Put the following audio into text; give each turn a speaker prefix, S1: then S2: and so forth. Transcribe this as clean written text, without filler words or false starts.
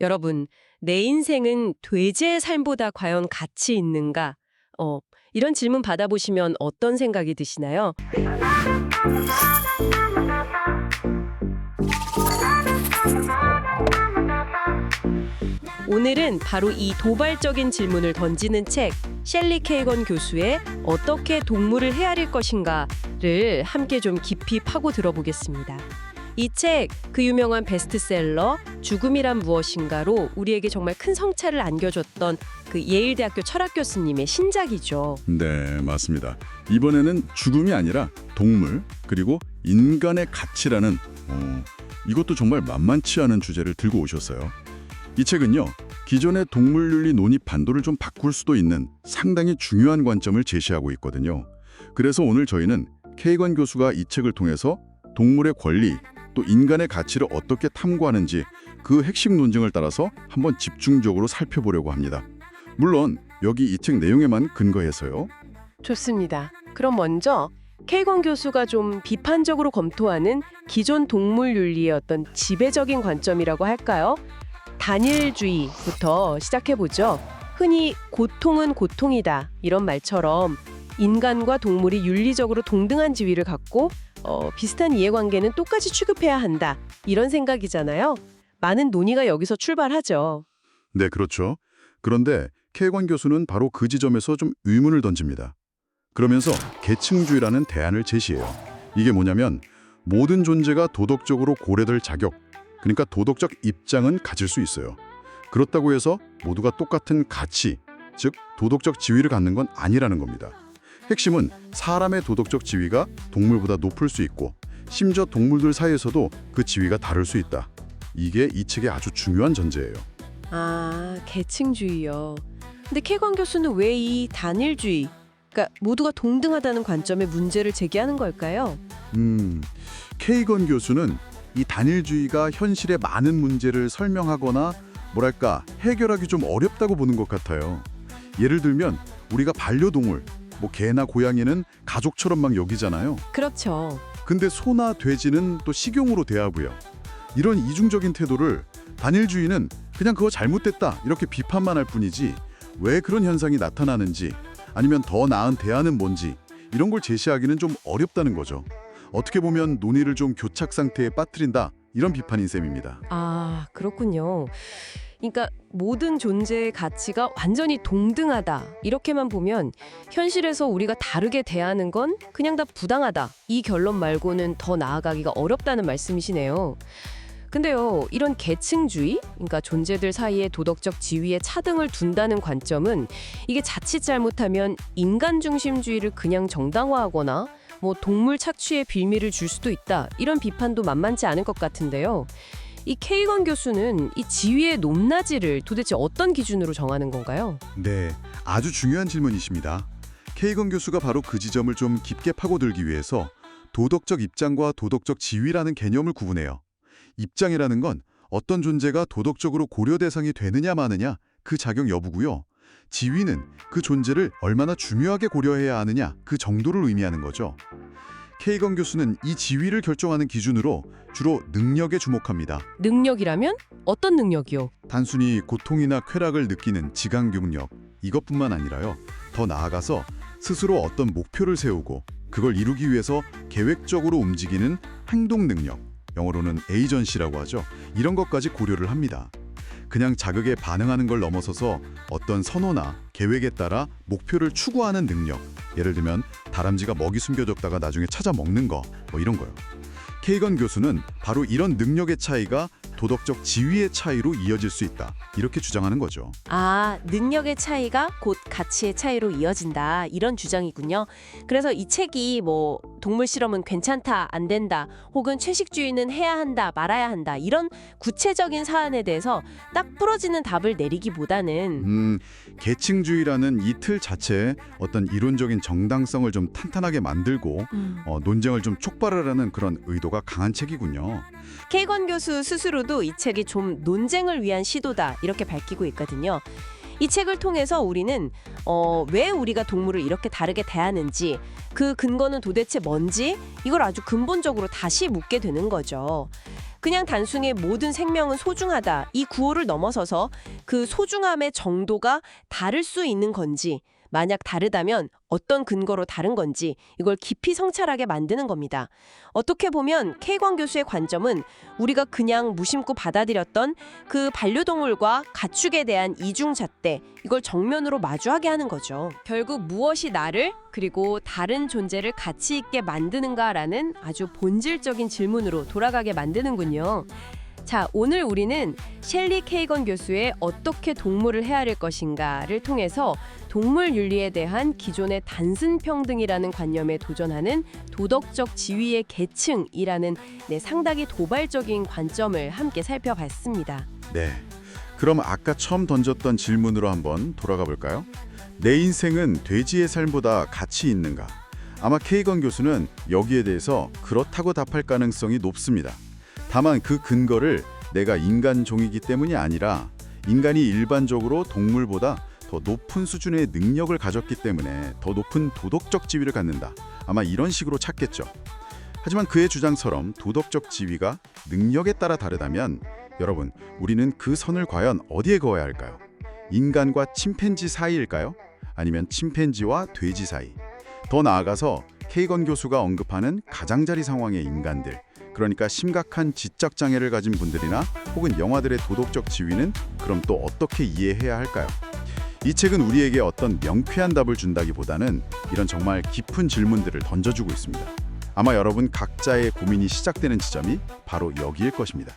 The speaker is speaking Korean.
S1: 여러분, 내 인생은 돼지의 삶보다 과연 가치 있는가? 이런 질문 받아보시면 어떤 생각이 드시나요? 오늘은 바로 이 도발적인 질문을 던지는 책, 셸리 케이건 교수의 어떻게 동물을 헤아릴 것인가를 함께 좀 깊이 파고 들어보겠습니다. 이 책, 그 유명한 베스트셀러 죽음이란 무엇인가로 우리에게 정말 큰 성찰을 안겨줬던 그 예일대학교 철학 교수님의 신작이죠.
S2: 네, 맞습니다. 이번에는 죽음이 아니라 동물, 그리고 인간의 가치라는 이것도 정말 만만치 않은 주제를 들고 오셨어요. 이 책은요, 기존의 동물윤리 논의 판도를 좀 바꿀 수도 있는 상당히 중요한 관점을 제시하고 있거든요. 그래서 오늘 저희는 케이건 교수가 이 책을 통해서 동물의 권리, 또 인간의 가치를 어떻게 탐구하는지 그 핵심 논증을 따라서 한번 집중적으로 살펴보려고 합니다. 물론 여기 이 책 내용에만 근거해서요.
S1: 좋습니다. 그럼 먼저 케이건 교수가 좀 비판적으로 검토하는 기존 동물윤리의 어떤 지배적인 관점이라고 할까요? 단일주의부터 시작해보죠. 흔히 고통은 고통이다 이런 말처럼 인간과 동물이 윤리적으로 동등한 지위를 갖고 비슷한 이해관계는 똑같이 취급해야 한다 이런 생각이잖아요. 많은 논의가 여기서 출발하죠.
S2: 네, 그렇죠. 그런데 케이건 교수는 바로 그 지점에서 좀 의문을 던집니다. 그러면서 계층주의라는 대안을 제시해요. 이게 뭐냐면 모든 존재가 도덕적으로 고려될 자격, 그러니까 도덕적 입장은 가질 수 있어요. 그렇다고 해서 모두가 똑같은 가치, 즉 도덕적 지위를 갖는 건 아니라는 겁니다. 핵심은 사람의 도덕적 지위가 동물보다 높을 수 있고 심지어 동물들 사이에서도 그 지위가 다를 수 있다. 이게 이 책의 아주 중요한 전제예요.
S1: 아, 계층주의요. 근데 케이건 교수는 왜 이 단일주의, 그러니까 모두가 동등하다는 관점에 문제를 제기하는 걸까요?
S2: 케이건 교수는 이 단일주의가 현실의 많은 문제를 설명하거나 뭐랄까 해결하기 좀 어렵다고 보는 것 같아요. 예를 들면 우리가 반려동물, 뭐 개나 고양이는 가족처럼 막 여기잖아요.
S1: 그렇죠.
S2: 근데 소나 돼지는 또 식용으로 대하고요. 이런 이중적인 태도를 단일주의는 그냥 그거 잘못됐다 이렇게 비판만 할 뿐이지 왜 그런 현상이 나타나는지 아니면 더 나은 대안은 뭔지 이런 걸 제시하기는 좀 어렵다는 거죠. 어떻게 보면 논의를 좀 교착 상태에 빠뜨린다 이런 비판인 셈입니다.
S1: 아, 그렇군요. 그러니까 모든 존재의 가치가 완전히 동등하다 이렇게만 보면 현실에서 우리가 다르게 대하는 건 그냥 다 부당하다 이 결론 말고는 더 나아가기가 어렵다는 말씀이시네요. 근데요, 이런 계층주의, 그러니까 존재들 사이에 도덕적 지위에 차등을 둔다는 관점은 이게 자칫 잘못하면 인간 중심주의를 그냥 정당화하거나 뭐 동물 착취의 빌미를 줄 수도 있다 이런 비판도 만만치 않을 것 같은데요. 이 케이건 교수는 이 지위의 높낮이를 도대체 어떤 기준으로 정하는 건가요?
S2: 네, 아주 중요한 질문이십니다. 케이건 교수가 바로 그 지점을 좀 깊게 파고들기 위해서 도덕적 입장과 도덕적 지위라는 개념을 구분해요. 입장이라는 건 어떤 존재가 도덕적으로 고려 대상이 되느냐 마느냐 그 자격 여부고요. 지위는 그 존재를 얼마나 중요하게 고려해야 하느냐 그 정도를 의미하는 거죠. 케이건 교수는 이 지위를 결정하는 기준으로 주로 능력에 주목합니다.
S1: 능력이라면 어떤 능력이요?
S2: 단순히 고통이나 쾌락을 느끼는 지강경력 이것뿐만 아니라요. 더 나아가서 스스로 어떤 목표를 세우고 그걸 이루기 위해서 계획적으로 움직이는 행동 능력, 영어로는 에이전시라고 하죠. 이런 것까지 고려를 합니다. 그냥 자극에 반응하는 걸 넘어서서 어떤 선호나 계획에 따라 목표를 추구하는 능력, 예를 들면 다람쥐가 먹이 숨겨졌다가 나중에 찾아 먹는 거, 뭐 이런 거요. 케이건 교수는 바로 이런 능력의 차이가 도덕적 지위의 차이로 이어질 수 있다. 이렇게 주장하는 거죠.
S1: 아, 능력의 차이가 곧 가치의 차이로 이어진다 이런 주장이군요. 그래서 이 책이 뭐 동물 실험은 괜찮다, 안 된다, 혹은 채식주의는 해야 한다, 말아야 한다 이런 구체적인 사안에 대해서 딱 부러지는 답을 내리기보다는
S2: 계층주의라는 이 틀 자체에 어떤 이론적인 정당성을 좀 탄탄하게 만들고 논쟁을 좀 촉발하라는 그런 의도가 강한 책이군요.
S1: 케이건 교수 스스로도 이 책이 좀 논쟁을 위한 시도다 이렇게 밝히고 있거든요. 이 책을 통해서 우리는 왜 우리가 동물을 이렇게 다르게 대하는지 그 근거는 도대체 뭔지 이걸 아주 근본적으로 다시 묻게 되는 거죠. 그냥 단순히 모든 생명은 소중하다 이 구호를 넘어서서 그 소중함의 정도가 다를 수 있는 건지, 만약 다르다면 어떤 근거로 다른 건지 이걸 깊이 성찰하게 만드는 겁니다. 어떻게 보면 K광 교수의 관점은 우리가 그냥 무심코 받아들였던 그 반려동물과 가축에 대한 이중잣대, 이걸 정면으로 마주하게 하는 거죠. 결국 무엇이 나를 그리고 다른 존재를 가치 있게 만드는가라는 아주 본질적인 질문으로 돌아가게 만드는군요. 자, 오늘 우리는 셸리 케이건 교수의 어떻게 동물을 헤아릴 것인가를 통해서 동물 윤리에 대한 기존의 단순 평등이라는 관념에 도전하는 도덕적 지위의 계층이라는 상당히 도발적인 관점을 함께 살펴봤습니다.
S2: 네. 그럼 아까 처음 던졌던 질문으로 한번 돌아가 볼까요? 내 인생은 돼지의 삶보다 가치 있는가? 아마 케이건 교수는 여기에 대해서 그렇다고 답할 가능성이 높습니다. 다만 그 근거를 내가 인간 종이기 때문이 아니라 인간이 일반적으로 동물보다 더 높은 수준의 능력을 가졌기 때문에 더 높은 도덕적 지위를 갖는다. 아마 이런 식으로 찾겠죠. 하지만 그의 주장처럼 도덕적 지위가 능력에 따라 다르다면 여러분, 우리는 그 선을 과연 어디에 그어야 할까요? 인간과 침팬지 사이일까요? 아니면 침팬지와 돼지 사이? 더 나아가서 케이건 교수가 언급하는 가장자리 상황의 인간들, 그러니까 심각한 지적 장애를 가진 분들이나 혹은 영화들의 도덕적 지위는 그럼 또 어떻게 이해해야 할까요? 이 책은 우리에게 어떤 명쾌한 답을 준다기보다는 이런 정말 깊은 질문들을 던져주고 있습니다. 아마 여러분 각자의 고민이 시작되는 지점이 바로 여기일 것입니다.